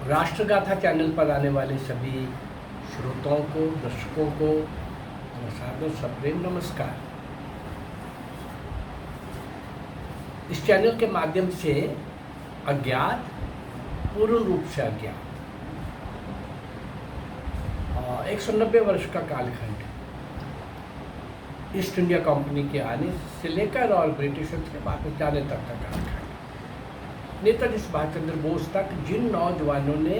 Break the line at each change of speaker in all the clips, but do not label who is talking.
राष्ट्रगाथा channel पर आने वाले सभी श्रोताओं को, दर्शकों को सादर सप्रेम नमस्कार। इस चैनल के माध्यम से अज्ञात, पूर्ण रूप से अज्ञात 190 वर्ष का कालखंड, ईस्ट इंडिया कंपनी के आने से लेकर और ब्रिटिशर्स के वापस जाने तक का कालखंड, नेताजी सुभाष चंद्र बोस तक जिन नौजवानों ने,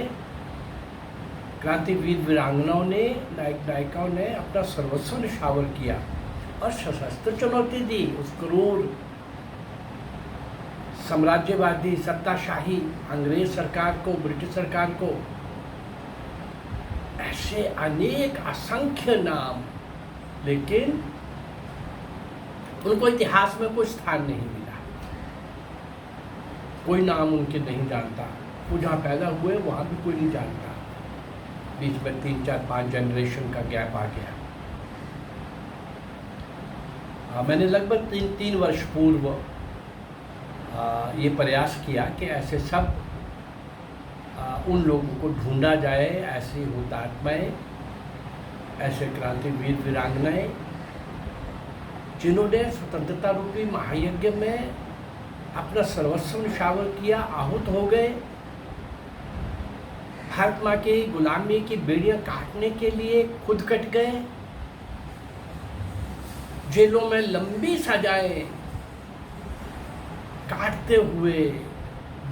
क्रांतिवीर वीरांगनाओं ने, नायक नायिकाओं ने अपना सर्वस्व निछावर किया और सशस्त्र चुनौती दी उस क्रूर साम्राज्यवादी सत्ताशाही अंग्रेज सरकार को, ब्रिटिश सरकार को, ऐसे अनेक असंख्य नाम, लेकिन उनको इतिहास में कोई स्थान नहीं मिला। कोई नाम उनके नहीं जानता। वो जहाँ पैदा हुए वहाँ भी कोई नहीं जानता। बीच में 3, 4, 5 जनरेशन का गैप आ गया। मैंने लगभग 3 वर्ष पूर्व ये प्रयास किया कि ऐसे सब उन लोगों को ढूंढा जाए, ऐसी हुतात्माएं, ऐसे क्रांतिवीर वीरांगनाएं जिन्होंने स्वतंत्रता रूपी महायज्ञ में अपना सर्वस्व निछावर किया, आहूत हो गए, भारत माँ की गुलामी की बेड़ियां काटने के लिए खुद कट गए, जेलों में लंबी सजाएं काटते हुए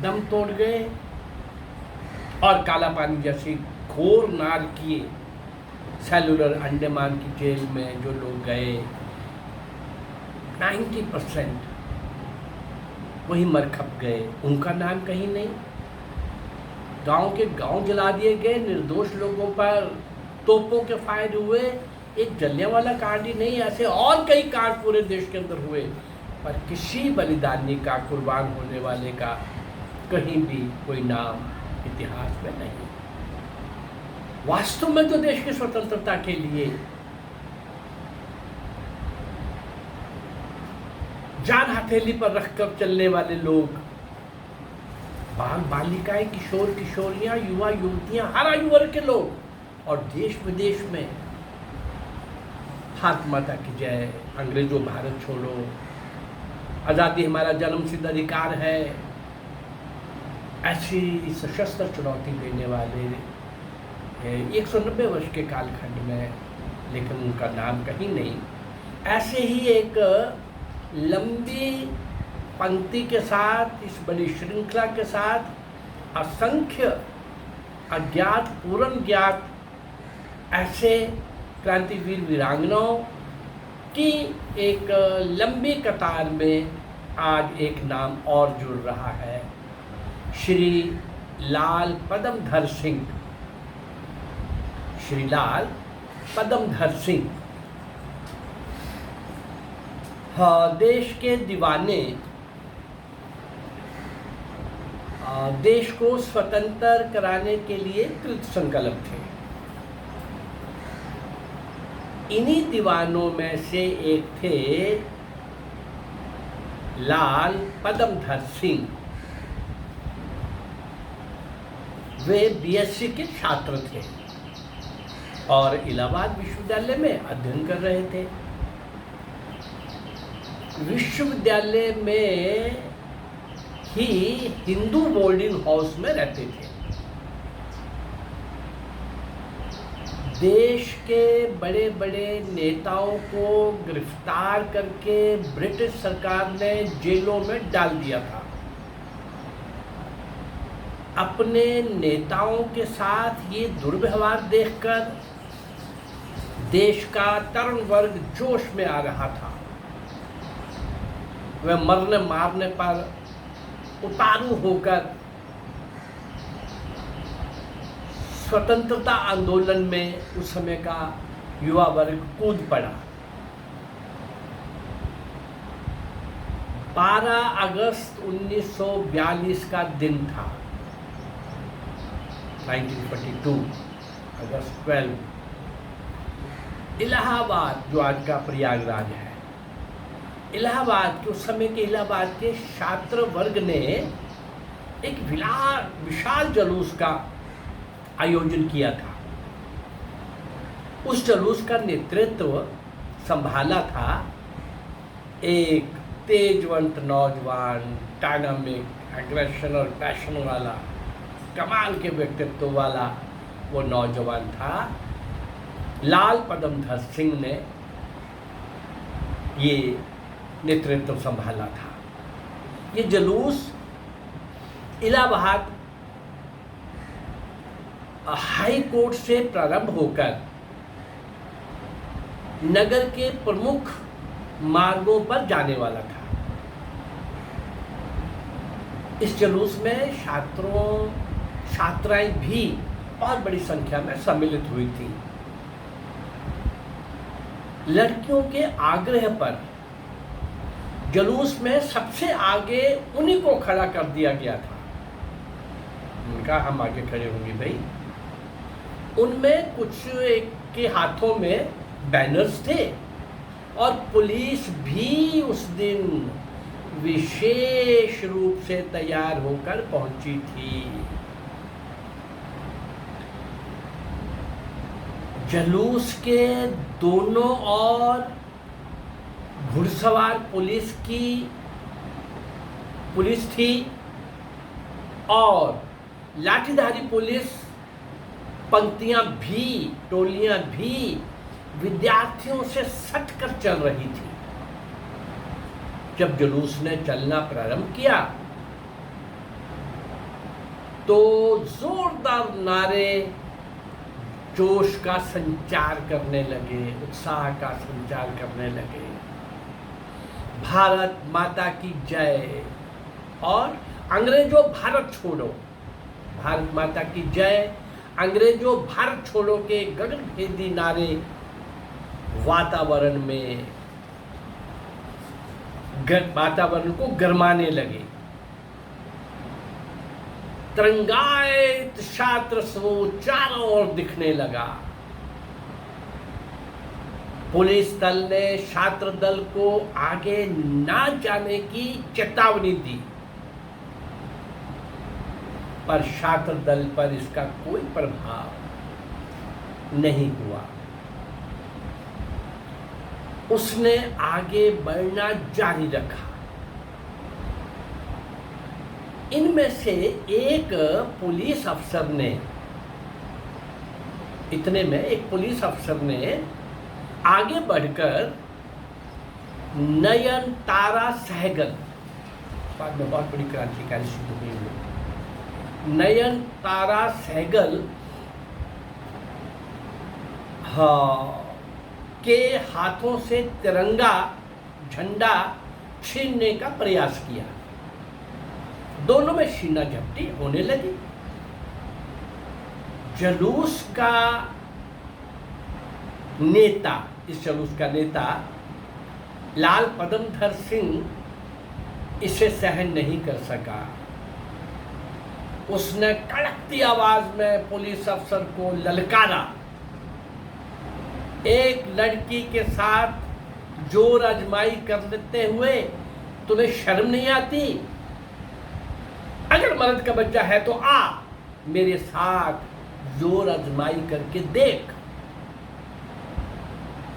दम तोड़ गए और काला पानी जैसी घोर नारकीय सेलुलर अंडमान की जेल में जो लोग गए 90% वही मरखप गए। उनका नाम कहीं नहीं। गांव के गांव जला दिए गए, निर्दोष लोगों पर तोपों के फायर हुए। एक जलियांवाला कांड ही नहीं, ऐसे और कई कांड पूरे देश के अंदर हुए, पर किसी बलिदानी का, कुर्बान होने वाले का कहीं भी कोई नाम इतिहास में नहीं। वास्तव में तो देश की स्वतंत्रता के लिए जान हथेली पर रखकर चलने वाले लोग, बाल बालिकाएं, किशोर किशोरियां, युवा युवतियां, हर आयु वर्ग के लोग, और देश विदेश में भारत माता की जय, अंग्रेजों भारत छोड़ो, आज़ादी हमारा जन्मसिद्ध अधिकार है, ऐसी सशस्त्र चुनौती देने वाले 190 वर्ष के कालखंड में, लेकिन उनका नाम कहीं नहीं। ऐसे ही एक लंबी पंक्ति के साथ, इस बड़ी श्रृंखला के साथ असंख्य अज्ञात, पूर्ण ज्ञात ऐसे क्रांतिवीर वीरांगनाओं की एक लंबी कतार में आज एक नाम और जुड़ रहा है, श्री लाल पदमधर सिंह। श्री लाल पदमधर सिंह देश के दीवाने, देश को स्वतंत्र कराने के लिए कृत संकल्प थे। इन्हीं दीवानों में से एक थे लाल पदमधर सिंह। वे बीएससी के छात्र थे और इलाहाबाद विश्वविद्यालय में अध्ययन कर रहे थे। विश्वविद्यालय में ही हिंदू बोर्डिंग हाउस में रहते थे। देश के बड़े बड़े नेताओं को गिरफ्तार करके ब्रिटिश सरकार ने जेलों में डाल दिया था। अपने नेताओं के साथ ये दुर्व्यवहार देखकर देश का तरुण वर्ग जोश में आ रहा था। वह मरने मारने पर उतारू होकर स्वतंत्रता आंदोलन में उस समय का युवा वर्ग कूद पड़ा। 12 अगस्त 1942 का दिन था, 1942 अगस्त 12। इलाहाबाद, जो आज का प्रयागराज है, इलाहाबाद के, उस समय के इलाहाबाद के छात्र वर्ग ने एक विशाल जुलूस का आयोजन किया था। उस जुलूस का नेतृत्व संभाला था एक तेजवंत नौजवान, डायनामिक, एग्रेशन और पैशन वाला, कमाल के व्यक्तित्व वाला वो नौजवान था। लाल पदमधर सिंह ने ये नेतृत्व संभाला था। ये जुलूस इलाहाबाद हाई कोर्ट से प्रारंभ होकर नगर के प्रमुख मार्गों पर जाने वाला था। इस जुलूस में छात्राएं भी बहुत बड़ी संख्या में सम्मिलित हुई थी। लड़कियों के आग्रह पर जुलूस में सबसे आगे उन्हीं को खड़ा कर दिया गया था। उनका हम आगे खड़े होंगे भाई। उनमें कुछ एक के हाथों में बैनर्स थे और पुलिस भी उस दिन विशेष रूप से तैयार होकर पहुंची थी। जुलूस के दोनों ओर घुड़सवार पुलिस थी और लाठीधारी पुलिस पंक्तियां भी, टोलियां भी विद्यार्थियों से सटकर चल रही थी। जब जुलूस ने चलना प्रारंभ किया तो जोरदार नारे जोश का संचार करने लगे, उत्साह का संचार करने लगे। भारत माता की जय और अंग्रेजों भारत छोड़ो, भारत माता की जय, अंग्रेजों भारत छोड़ो के गगनभेदी नारे वातावरण को गरमाने लगे। तिरंगायित छात्र समूह चारों ओर दिखने लगा। पुलिस दल ने छात्र दल को आगे ना जाने की चेतावनी दी, पर छात्र दल पर इसका कोई प्रभाव नहीं हुआ। उसने आगे बढ़ना जारी रखा। इनमें से एक पुलिस अफसर ने, इतने में एक पुलिस अफसर ने आगे बढ़कर नयनतारा सहगल, बाद में बहुत बड़ी क्रांतिकारी सिद्ध हुई है, नयनतारा सहगल के हाथों से तिरंगा झंडा छीनने का प्रयास किया। दोनों में छीना झपटी होने लगी। जुलूस का नेता, इस जुलूस का नेता लाल पदमधर सिंह इसे सहन नहीं कर सका। उसने कड़कती आवाज में पुलिस अफसर को ललकारा, एक लड़की के साथ जोर आजमाई कर लेते हुए तुम्हें शर्म नहीं आती? अगर मर्द का बच्चा है तो आ मेरे साथ जोर आजमाई करके देख।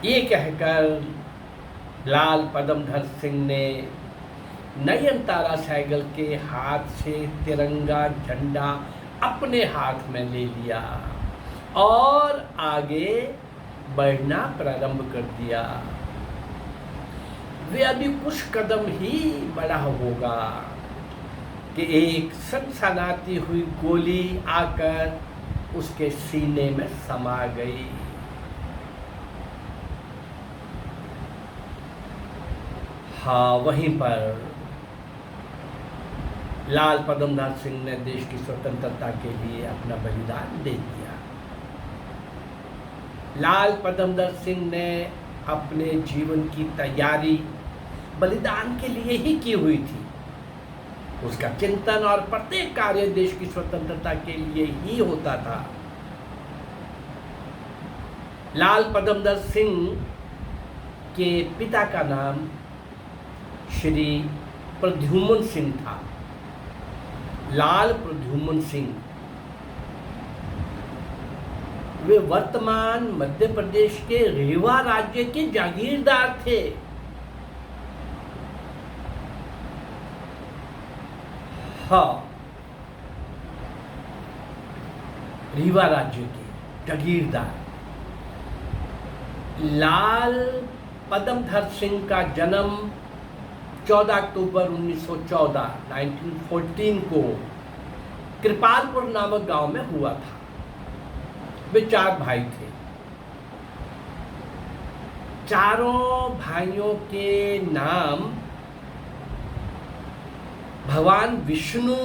ये कहकर लाल पदमधर सिंह ने नयनतारा सहगल के हाथ से तिरंगा झंडा अपने हाथ में ले लिया और आगे बढ़ना प्रारंभ कर दिया। वे अभी कुछ कदम ही बढ़ा होगा कि एक सनसनाती हुई गोली आकर उसके सीने में समा गई। हाँ, वहीं पर लाल पदमधर सिंह ने देश की स्वतंत्रता के लिए अपना बलिदान दे दिया। लाल पदमधर सिंह ने अपने जीवन की तैयारी बलिदान के लिए ही की हुई थी। उसका चिंतन और प्रत्येक कार्य देश की स्वतंत्रता के लिए ही होता था। लाल पदमधर सिंह के पिता का नाम श्री प्रद्युम्न सिंह था। लाल प्रद्युम्न सिंह वे वर्तमान मध्य प्रदेश के रीवा राज्य के जागीरदार थे। हाँ, रीवा राज्य के जागीरदार। लाल पदमधर सिंह का जन्म 14 अक्टूबर 1914 1914 को कृपालपुर नामक गांव में हुआ था। वे 4 भाई थे। चारों भाइयों के नाम भगवान विष्णु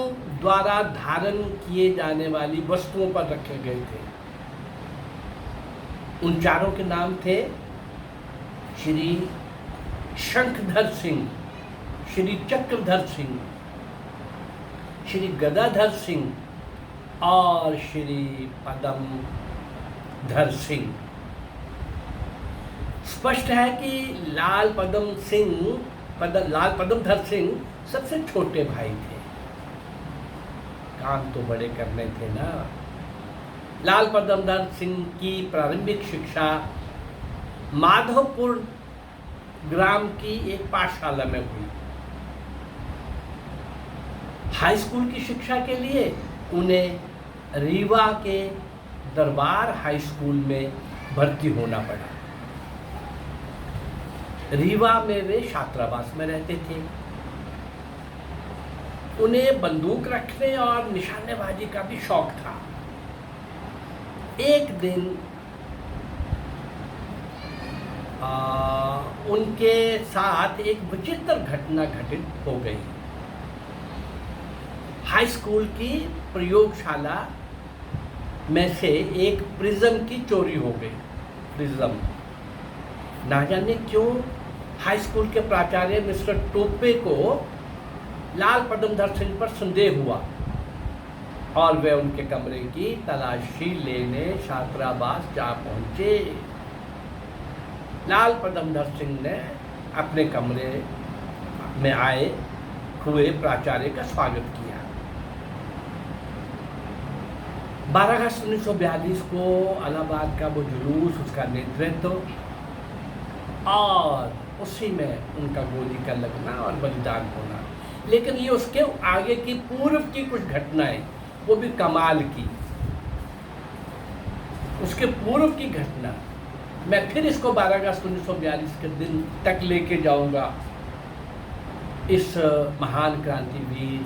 द्वारा धारण किए जाने वाली वस्तुओं पर रखे गए थे। उन चारों के नाम थे श्री शंखधर सिंह, श्री चक्रधर सिंह, श्री गदाधर सिंह और श्री पदमधर सिंह। स्पष्ट है कि लाल पदमधर सिंह सबसे छोटे भाई थे। काम तो बड़े करने थे ना। लाल पदमधर सिंह की प्रारंभिक शिक्षा माधवपुर ग्राम की एक पाठशाला में हुई। हाई स्कूल की शिक्षा के लिए उन्हें रीवा के दरबार हाई स्कूल में भर्ती होना पड़ा। रीवा में वे छात्रावास में रहते थे। उन्हें बंदूक रखने और निशानेबाजी का भी शौक था। एक दिन उनके साथ एक विचित्र घटना घटित हो गई। हाई स्कूल की प्रयोगशाला में से एक प्रिज्म की चोरी हो गई। प्रिज्म, ना जाने क्यों हाई स्कूल के प्राचार्य मिस्टर टोपे को लाल पदमधर सिंह पर संदेह हुआ और वे उनके कमरे की तलाशी लेने छात्रावास जा पहुंचे। लाल पदमधर सिंह ने अपने कमरे में आए हुए प्राचार्य का स्वागत किया। 12 अगस्त 1942 को इलाहाबाद का वो जुलूस, उसका नेतृत्व और उसी में उनका गोली का लगना और बलिदान होना। लेकिन ये उसके आगे की पूर्व की कुछ घटनाएं, वो भी कमाल की। उसके पूर्व की घटना मैं फिर इसको 12 अगस्त 1942 के दिन तक लेके जाऊंगा। इस महान क्रांतिवीर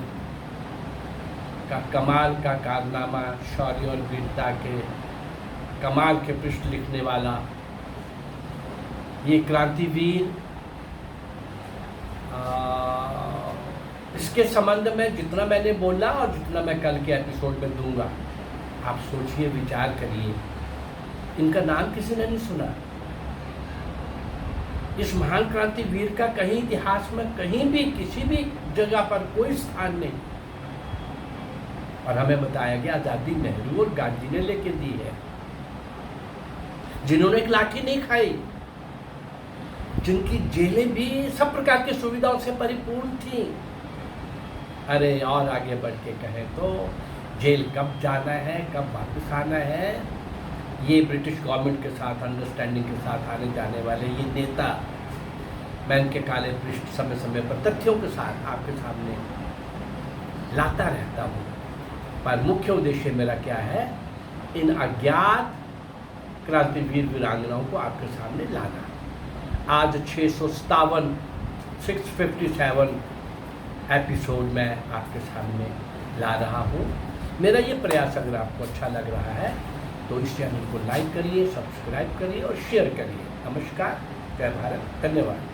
का कमाल का कारनामा, शौर्य और वीरता के कमाल के पृष्ठ लिखने वाला ये क्रांतिवीर, इसके संबंध में जितना मैंने बोला और जितना मैं कल के एपिसोड में दूंगा, आप सोचिए, विचार करिए। इनका नाम किसी ने नहीं सुना। इस महान क्रांतिवीर का कहीं इतिहास में कहीं भी किसी भी जगह पर कोई स्थान नहीं। और हमें बताया गया आजादी नेहरू और गांधी ने लेके दी है, जिन्होंने एक लाठी नहीं खाई, जिनकी जेलें भी सब प्रकार की सुविधाओं से परिपूर्ण थी। अरे और आगे बढ़ के कहें तो जेल कब जाना है, कब वापस आना है, ये ब्रिटिश गवर्नमेंट के साथ अंडरस्टैंडिंग के साथ आने जाने वाले ये नेता, मैं इनके काले पृष्ठ समय समय पर तथ्यों के साथ आपके सामने लाता रहता हूँ। पर मुख्य उद्देश्य मेरा क्या है, इन अज्ञात क्रांतिवीर वीरांगनाओं को आपके सामने लाना। आज 657 एपिसोड में आपके सामने ला रहा हूँ। मेरा ये प्रयास अगर आपको अच्छा लग रहा है तो इस चैनल को लाइक करिए, सब्सक्राइब करिए और शेयर करिए। नमस्कार, जय भारत, धन्यवाद।